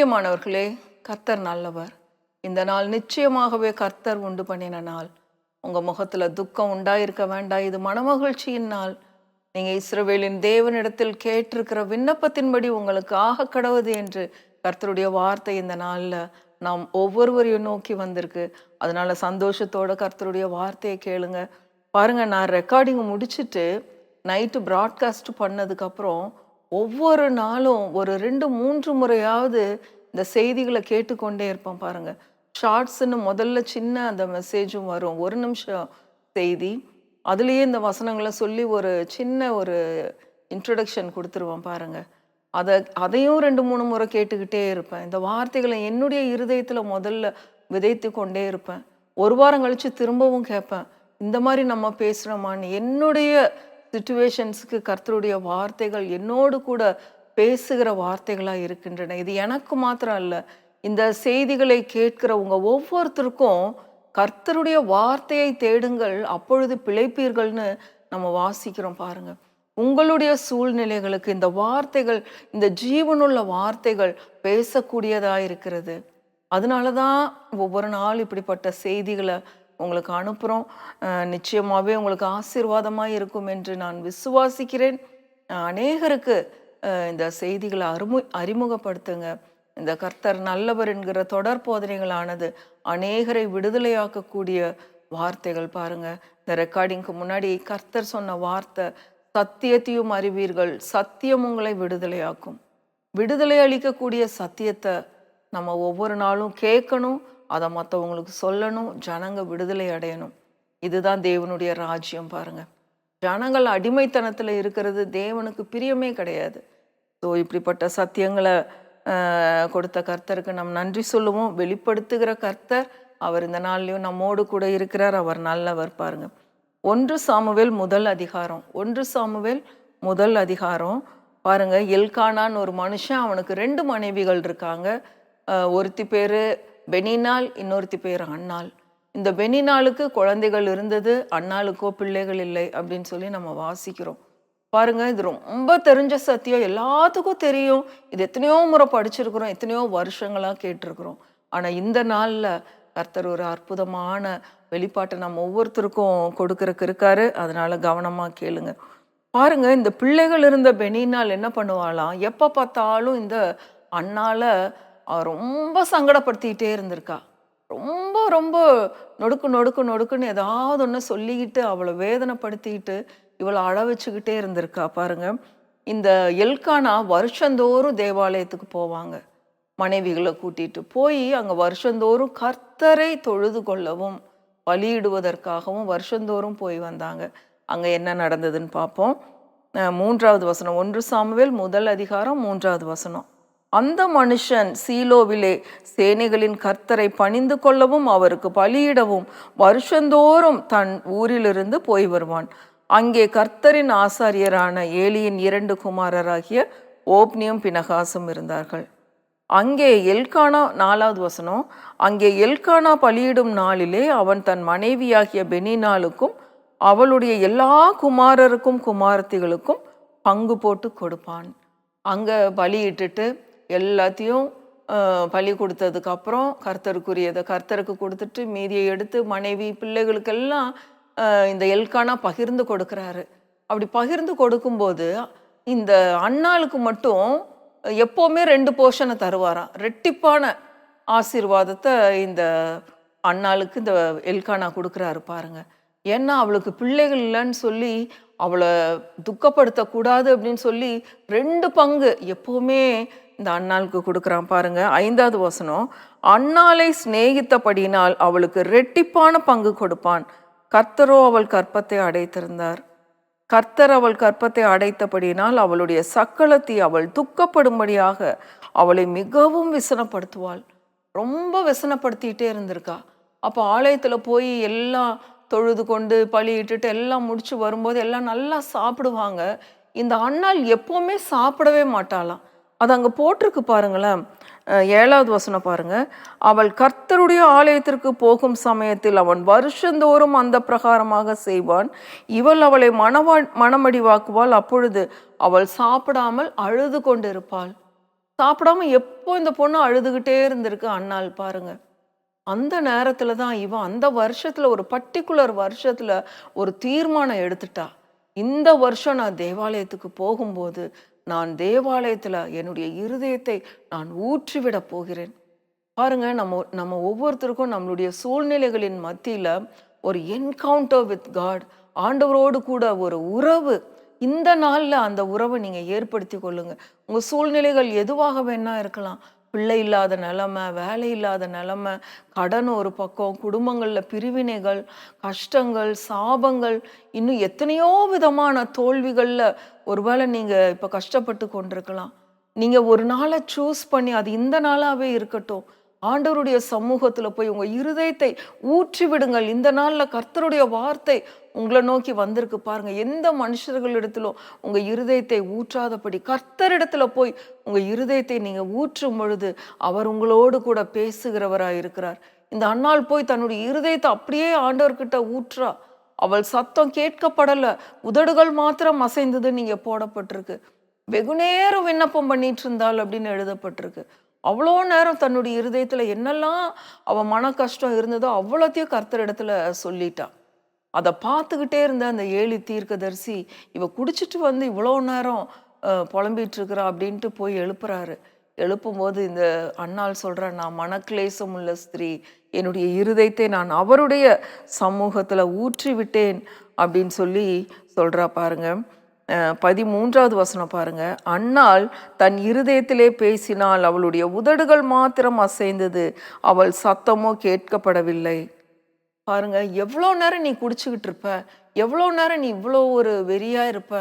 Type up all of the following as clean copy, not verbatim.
பிரியமானவர்களே, கர்த்தர் நல்லவர். இந்த நாள் நிச்சயமாகவே கர்த்தர் உண்டு பண்ணின நாள். உங்க முகத்துல துக்கம் உண்டாயிருக்க வேண்டாம். இது மனமகிழ்ச்சியின் நாள். நீங்க இஸ்ரவேலின் தேவனிடத்தில் கேட்டிருக்கிற விண்ணப்பத்தின்படி உங்களுக்கு ஆக கடவுது என்று கர்த்தருடைய வார்த்தை இந்த நாள்ல நாம் ஒவ்வொருவரையும் நோக்கி வந்திருக்கு. அதனால சந்தோஷத்தோட கர்த்தருடைய வார்த்தையை கேளுங்க. பாருங்க, நான் ரெக்கார்டிங் முடிச்சுட்டு நைட்டு ப்ராட்காஸ்ட் பண்ணதுக்கப்புறம் ஒவ்வொரு நாளும் ஒரு 2-3 முறையாவது இந்த செய்திகளை கேட்டுக்கொண்டே இருப்பேன். பாருங்க, ஷார்ட்ஸ்ன்னு முதல்ல சின்ன அந்த மெசேஜும் வரும், 1 நிமிஷம் செய்தி. அதுலேயே இந்த வசனங்களை சொல்லி ஒரு சின்ன ஒரு இன்ட்ரடக்ஷன் கொடுத்துருவேன். பாருங்க, அதையும் 2-3 முறை கேட்டுக்கிட்டே இருப்பேன். இந்த வார்த்தைகளை என்னுடைய இருதயத்தில் முதல்ல விதைத்து கொண்டே இருப்பேன். ஒரு வாரம் கழித்து திரும்பவும் கேட்பேன், இந்த மாதிரி நம்ம பேசுகிறோமான்னு. என்னுடைய சிச்சுவேஷன்ஸுக்கு கர்த்தருடைய வார்த்தைகள் என்னோடு கூட பேசுகிற வார்த்தைகளாக இருக்கின்றன. இது எனக்கு மாத்திரம் அல்ல, இந்த செய்திகளை கேட்கிறவங்க ஒவ்வொருத்தருக்கும் கர்த்தருடைய வார்த்தையை தேடுங்கள், அப்பொழுது பிழைப்பீர்கள்னு நம்ம வாசிக்கிறோம். பாருங்க, உங்களுடைய சூழ்நிலைகளுக்கு இந்த வார்த்தைகள், இந்த ஜீவனுள்ள வார்த்தைகள் பேசக்கூடியதாக இருக்கிறது. அதனால தான் ஒவ்வொரு நாள் இப்படிப்பட்ட செய்திகளை உங்களுக்கு அனுப்புகிறோம். நிச்சயமாகவே உங்களுக்கு ஆசீர்வாதமாக இருக்கும் என்று நான் விசுவாசிக்கிறேன். அநேகருக்கு இந்த செய்திகளை அறிமுகப்படுத்துங்க. இந்த கர்த்தர் நல்லவர் என்கிற தொடர் போதனைகளானது அநேகரை விடுதலையாக்கக்கூடிய வார்த்தைகள். பாருங்க, இந்த ரெக்கார்டிங்க்கு முன்னாடி கர்த்தர் சொன்ன வார்த்தை, சத்தியத்தையும் அறிவீர்கள், சத்தியம் உங்களை விடுதலையாக்கும். விடுதலை அளிக்கக்கூடிய சத்தியத்தை நம்ம ஒவ்வொரு நாளும் கேட்கணும், அதை மற்றவங்களுக்கு சொல்லணும், ஜனங்க விடுதலை அடையணும். இதுதான் தேவனுடைய ராஜ்யம். பாருங்க, ஜனங்கள் அடிமைத்தனத்தில் இருக்கிறது தேவனுக்கு பிரியமே கிடையாது. ஸோ இப்படிப்பட்ட சத்தியங்களை கொடுத்த கர்த்தருக்கு நம் நன்றி சொல்லுவோம். வெளிப்படுத்துகிற கர்த்தர் அவர் இந்த நாள்லையும் நம்மோடு கூட இருக்கிறார். அவர் நல்லவர். பாருங்க, 1 சாமுவேல் முதல் அதிகாரம் பாருங்க. எல்கானான்னு ஒரு மனுஷன், அவனுக்கு 2 மனைவிகள் இருக்காங்க. ஒருத்தி பேர் பெனினாள், இன்னொருத்தி பேர் அன்னாள். இந்த பெனினாளுக்கு குழந்தைகள் இருந்தது, அன்னாளுக்கோ பிள்ளைகள் இல்லை அப்படின்னு சொல்லி நம்ம வாசிக்கிறோம். பாருங்க, இது ரொம்ப தெரிஞ்ச சத்தியம், எல்லாத்துக்கும் தெரியும். இது எத்தனையோ முறை படிச்சிருக்கிறோம், எத்தனையோ வருஷங்களாக கேட்டிருக்கிறோம். ஆனால் இந்த நாளில் கர்த்தர் ஒரு அற்புதமான வெளிப்பாட்டை நம்ம ஒவ்வொருத்தருக்கும் கொடுக்கறக்கு இருக்காரு. அதனால கவனமாக கேளுங்க. பாருங்க, இந்த பிள்ளைகள் இருந்த பெனினாள் என்ன பண்ணுவாளாம், எப்போ பார்த்தாலும் இந்த அண்ணால ரொம்ப சங்கடப்படுத்திக்கிட்டே இருந்திருக்கா. ரொம்ப ரொம்ப நொடுக்குன்னு ஏதாவது ஒன்று சொல்லிக்கிட்டு அவளை வேதனைப்படுத்திக்கிட்டு இவளை அழ வச்சுக்கிட்டே இருந்திருக்கா. பாருங்க, இந்த எல்கானா வருஷந்தோறும் தேவாலயத்துக்கு போவாங்க. மனைவிகளை கூட்டிட்டு போய் அங்கே வருஷந்தோறும் கர்த்தரை தொழுது கொள்ளவும் பலியிடுவதற்காகவும் வருஷந்தோறும் போய் வந்தாங்க. அங்கே என்ன நடந்ததுன்னு பார்ப்போம். 3வது வசனம், 1 சாமுவேல் முதல் அதிகாரம் 3வது வசனம். அந்த மனுஷன் சீலோவிலே சேனைகளின் கர்த்தரை பணிந்து கொள்ளவும் அவருக்கு பலியிடவும் வருஷந்தோறும் தன் ஊரிலிருந்து போய் வருவான். அங்கே கர்த்தரின் ஆசாரியரான ஏலியின் 2 குமாரராகிய ஓப்னியும் பினகாசும் இருந்தார்கள். அங்கே எல்கானா, 4வது வசனம், அங்கே எல்கானா பலியிடும் நாளிலே அவன் தன் மனைவியாகிய பெனினாளுக்கும் அவளுடைய எல்லா குமாரருக்கும் குமாரத்திகளுக்கும் பங்கு போட்டு கொடுப்பான். அங்கே பலியிட்டுட்டு எல்லாத்தையும் பலி கொடுத்ததுக்கு அப்புறம் கர்த்தருக்குரியதை கர்த்தருக்கு கொடுத்துட்டு மீதியை எடுத்து மனைவி பிள்ளைகளுக்கெல்லாம் இந்த எல்கானா பகிர்ந்து கொடுக்குறாரு. அப்படி பகிர்ந்து கொடுக்கும்போது இந்த அண்ணாளுக்கு மட்டும் எப்போவுமே 2 போர்ஷனை தருவாராம். ரெட்டிப்பான ஆசீர்வாதத்தை இந்த அண்ணாளுக்கு இந்த எல்கானா கொடுக்குறாரு. பாருங்க, ஏன்னா அவளுக்கு பிள்ளைகள் இல்லைன்னு சொல்லி அவளை துக்கப்படுத்தக்கூடாது அப்படின்னு சொல்லி 2 பங்கு எப்போவுமே இந்த அண்ணாளுக்கு கொடுக்குறான். பாருங்க, 5வது வசனம், அண்ணாளை சிநேகித்தபடினால் அவளுக்கு ரெட்டிப்பான பங்கு கொடுப்பான். கர்த்தரோ அவள் கற்பத்தை அடைத்திருந்தார். கர்த்தர் அவள் கற்பத்தை அடைத்தபடினால் அவளுடைய சக்களத்தை அவள் துக்கப்படும்படியாக அவளை மிகவும் விசனப்படுத்துவாள். ரொம்ப விசனப்படுத்திக்கிட்டே இருந்திருக்கா. அப்போ ஆலயத்தில் போய் எல்லாம் தொழுது கொண்டு பலியிட்டுட்டு எல்லாம் முடிச்சு வரும்போது எல்லாம் நல்லா சாப்பிடுவாங்க. இந்த அண்ணாள் எப்போவுமே சாப்பிடவே மாட்டாளாம். அது அங்கே போட்டிருக்கு. பாருங்களேன், 7வது வசனம் பாருங்க. அவள் கர்த்தருடைய ஆலயத்திற்கு போகும் சமயத்தில் அவன் வருஷந்தோறும் அந்த பிரகாரமாக செய்வான். இவள் அவளை மனமடிவாக்குவாள். அப்பொழுது அவள் சாப்பிடாமல் அழுது கொண்டிருப்பாள். சாப்பிடாம எப்போ இந்த பொண்ணு அழுதுகிட்டே இருந்திருக்கு அண்ணாள் பாருங்க. அந்த நேரத்துல தான் இவன் அந்த வருஷத்துல ஒரு பர்ட்டிகுலர் வருஷத்துல ஒரு தீர்மானம் எடுத்துட்டா. இந்த வருஷம் நான் தேவாலயத்துக்கு போகும்போது நான் தேவாலயத்துல என்னுடைய இருதயத்தை நான் ஊற்றிவிட போகிறேன். பாருங்க, நம்ம நம்ம ஒவ்வொருத்தருக்கும் நம்மளுடைய சூழ்நிலைகளின் மத்தியில ஒரு என்கவுண்டர் வித் காட், ஆண்டவரோடு கூட ஒரு உறவு. இந்த நாள்ல அந்த உறவை நீங்க ஏற்படுத்தி கொள்ளுங்க. உங்க சூழ்நிலைகள் எதுவாக வேணா இருக்கலாம். பிள்ளை இல்லாத நிலைமை, வேலை இல்லாத நிலைமை, கடன் ஒரு பக்கம், குடும்பங்கள்ல பிரிவினைகள், கஷ்டங்கள், சாபங்கள், இன்னும் எத்தனையோ விதமான தோல்விகள்ல ஒருவேளை நீங்க இப்ப கஷ்டப்பட்டு கொண்டிருக்கலாம். நீங்க ஒரு நாளை சூஸ் பண்ணி அது இந்த நாளாவே இருக்கட்டும், ஆண்டவருடைய சமூகத்துல போய் உங்க இருதயத்தை ஊற்றி விடுங்கள். இந்த நாள்ல கர்த்தருடைய வார்த்தை உங்களை நோக்கி வந்திருக்கு பாருங்க. எந்த மனுஷர்களிடத்திலும் உங்க இருதயத்தை ஊற்றாதபடி கர்த்தரிடத்துல போய் உங்க இருதயத்தை நீங்க ஊற்றும் பொழுது அவர் உங்களோடு கூட பேசுகிறவராய் இருக்கிறார். இந்த அன்னாள் போய் தன்னுடைய இருதயத்தை அப்படியே ஆண்டவர்கிட்ட ஊற்றா. அவள் சத்தம் கேட்கப்படல, உதடுகள் மாத்திரம் அசைந்தது நீங்க போடப்பட்டிருக்கு. வெகுநேரம் விண்ணப்பம் பண்ணிட்டு இருந்தாள் அப்படின்னு எழுதப்பட்டிருக்கு. அவ்வளோ நேரம் தன்னுடைய இருதயத்துல என்னெல்லாம் அவ மன கஷ்டம் இருந்ததோ அவ்வளோத்தையும் கர்த்தரிடத்துல சொல்லிட்டா. அதை பார்த்துக்கிட்டே இருந்த அந்த ஏலி தீர்க்கதரிசி, இவ குடிச்சிட்டு வந்து இவ்வளோ நேரம் புலம்பிட்டு இருக்கிறா அப்படின்ட்டு போய் எழுப்புறாரு. எழுப்பும்போது இந்த அன்னாள் சொல்றா, நான் மனக்லேசம் உள்ள ஸ்திரீ, என்னுடைய இருதயத்தை நான் அவருடைய சமூகத்துல ஊற்றி விட்டேன் அப்படின்னு சொல்லி சொல்றா பாருங்க. 13வது வசனம் பாருங்க. அன்னாள் தன் இருதயத்திலே பேசினால், அவளுடைய உதடுகள் மாத்திரம் அசைந்தது, அவள் சத்தமோ கேட்கப்படவில்லை. பாருங்க, எவ்வளோ நேரம் நீ குடிச்சுக்கிட்டு இருப்ப, எவ்வளோ நேரம் நீ இவ்வளோ ஒரு வெறியா இருப்ப,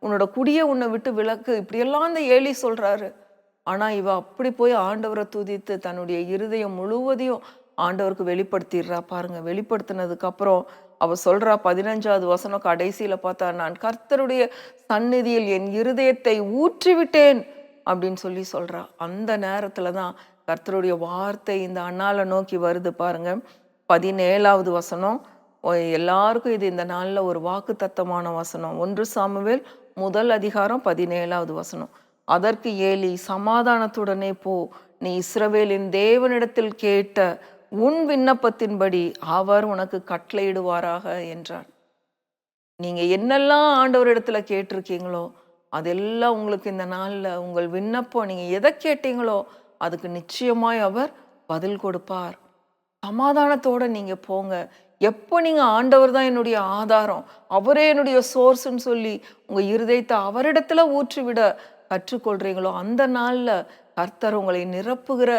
உன்னோட குடியை உன்னை விட்டு விலக்கு, இப்படியெல்லாம் அந்த ஏலி சொல்றாரு. ஆனா இவ அப்படி போய் ஆண்டவரை துதித்து தன்னுடைய இருதயம் முழுவதையும் ஆண்டவருக்கு வெளிப்படுத்திடுறா பாருங்க. வெளிப்படுத்தினதுக்கு அப்புறம் அவ சொல்றா 15வது வசனம் கடைசியில பார்த்தா, நான் கர்த்தருடைய சந்நிதியில் என் இருதயத்தை ஊற்றிவிட்டேன் அப்படின்னு சொல்லி சொல்றா. அந்த நேரத்துல தான் கர்த்தருடைய வார்த்தை இந்த அன்னாளை நோக்கி வருது பாருங்க. 17வது வசனம். எல்லாருக்கும் இது இந்த நாள்ல ஒரு வாக்கு தத்தமான வசனம். 1 சாமுவேல் 1 அதிகாரம் 17வது வசனம். அதற்கு ஏலி, சமாதானத்துடனே போ, நீ இஸ்ரவேலின் தேவனிடத்தில் கேட்ட உன் விண்ணப்பத்தின்படி அவர் உனக்கு கட்டளையிடுவாராக என்றார். நீங்க என்னெல்லாம் ஆண்டவரிடத்துல கேட்டிருக்கீங்களோ அதெல்லாம் உங்களுக்கு இந்த நாள்ல உங்கள் விண்ணப்பம், நீங்க எதை கேட்டீங்களோ அதுக்கு நிச்சயமாய் அவர் பதில் கொடுப்பார். சமாதானத்தோட நீங்க போங்க. எப்போ நீங்க ஆண்டவர் தான் என்னுடைய ஆதாரம், அவரே என்னுடைய சோர்ஸ்ன்னு சொல்லி உங்க இருதயத்தை அவரிடத்துல ஊற்றிவிட கற்றுக்கொள்றீங்களோ அந்த நாள்ல கர்த்தர் உங்களை நிரப்புகிற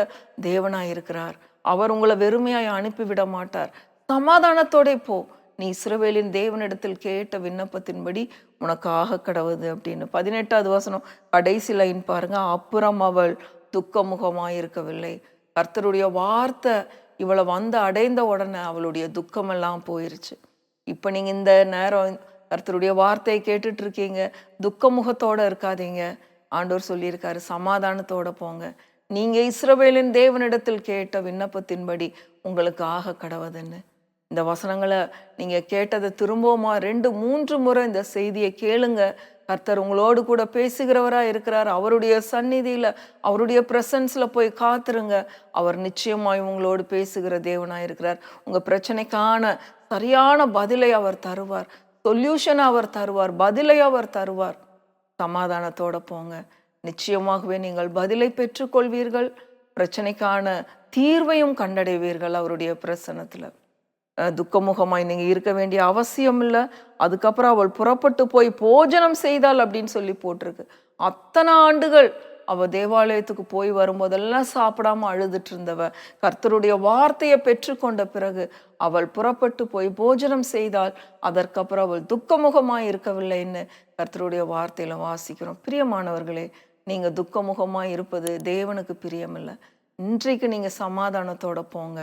தேவனாய் இருக்கிறார். அவர் உங்களை வெறுமையாய் அனுப்பிவிட மாட்டார். சமாதானத்தோட போ, நீ இஸ்ரவேலின் தேவனிடத்தில் கேட்ட விண்ணப்பத்தின்படி உனக்கு ஆக கடவுது அப்படின்னு. 18வது வசனம் கடைசி லைன் பாருங்க. அப்புறம் அவள் துக்கமுகமாயிருக்கவில்லை. கர்த்தருடைய வார்த்தை இவளை வந்து அடைந்த உடனே அவளுடைய துக்கமெல்லாம் போயிருச்சு. இப்ப நீங்க இந்த நேரம் கர்த்தருடைய வார்த்தையை கேட்டுட்டு இருக்கீங்க, துக்கமுகத்தோட இருக்காதீங்க. ஆண்டவர் சொல்லியிருக்காரு, சமாதானத்தோட போங்க. நீங்க இஸ்ரவேலின் தேவனிடத்தில் கேட்ட விண்ணப்பத்தின்படி உங்களுக்கு ஆக கடவுதுன்னு. இந்த வசனங்களை நீங்க கேட்டதை திரும்பவுமா 2-3 முறை இந்த செய்தியை கேளுங்க. கர்த்தர் உங்களோடு கூட பேசுகிறவரா இருக்கிறார். அவருடைய சந்நிதியில அவருடைய பிரசன்ஸ்ல போய் காத்துருங்க. அவர் நிச்சயமாய் உங்களோடு பேசுகிற தேவனாய் இருக்கிறார். உங்க பிரச்சனைக்கான சரியான பதிலை அவர் தருவார், சொல்யூஷன் அவர் தருவார், பதிலை அவர் தருவார். சமாதானத்தோட போங்க. நிச்சயமாகவே நீங்கள் பதிலை பெற்றுக்கொள்வீர்கள். பிரச்சனைக்கான தீர்வையும் கண்டடைவீர்கள் அவருடைய பிரசன்னத்துல. துக்கமுகமாய் நீங்க இருக்க வேண்டிய அவசியம் இல்லை. அதுக்கப்புறம் அவள் புறப்பட்டு போய் போஜனம் செய்தாள் அப்படின்னு சொல்லி போட்டிருக்கு. அத்தனை ஆண்டுகள் அவ தேவாலயத்துக்கு போய் வரும்போதெல்லாம் சாப்பிடாம அழுதுட்டு இருந்தவ கர்த்தருடைய வார்த்தையை பெற்றுக்கொண்ட பிறகு அவள் புறப்பட்டு போய் போஜனம் செய்தாள். அதற்கப்புறம் அவள் துக்கமுகமாய் இருக்கவில்லைன்னு கர்த்தருடைய வார்த்தையில வாசிக்கிறோம். பிரியமானவர்களே, நீங்க துக்கமுகமாய் இருப்பது தேவனுக்கு பிரியமில்லை. இன்றைக்கு நீங்க சமாதானத்தோட போங்க.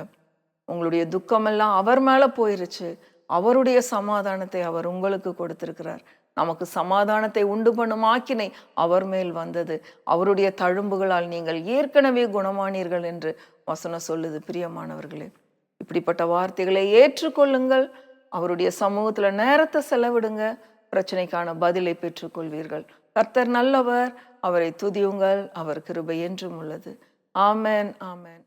உங்களுடைய துக்கமெல்லாம் அவர் மேல போயிருச்சு. அவருடைய சமாதானத்தை அவர் உங்களுக்கு கொடுத்திருக்கிறார். நமக்கு சமாதானத்தை உண்டு பண்ணும் ஆக்கினை அவர் மேல் வந்தது. அவருடைய தழும்புகளால் நீங்கள் ஏற்கனவே குணமானீர்கள் என்று வசனம் சொல்லுது. பிரியமானவர்களே, இப்படிப்பட்ட வார்த்தைகளை ஏற்றுக்கொள்ளுங்கள். அவருடைய சமூகத்துல நேரத்தை செலவிடுங்க. பிரச்சனைக்கான பதிலை பெற்றுக்கொள்வீர்கள். கர்த்தர் நல்லவர், அவரை துதியுங்கள், அவர் கிருபை என்றும் உள்ளது. ஆமென், ஆமென்.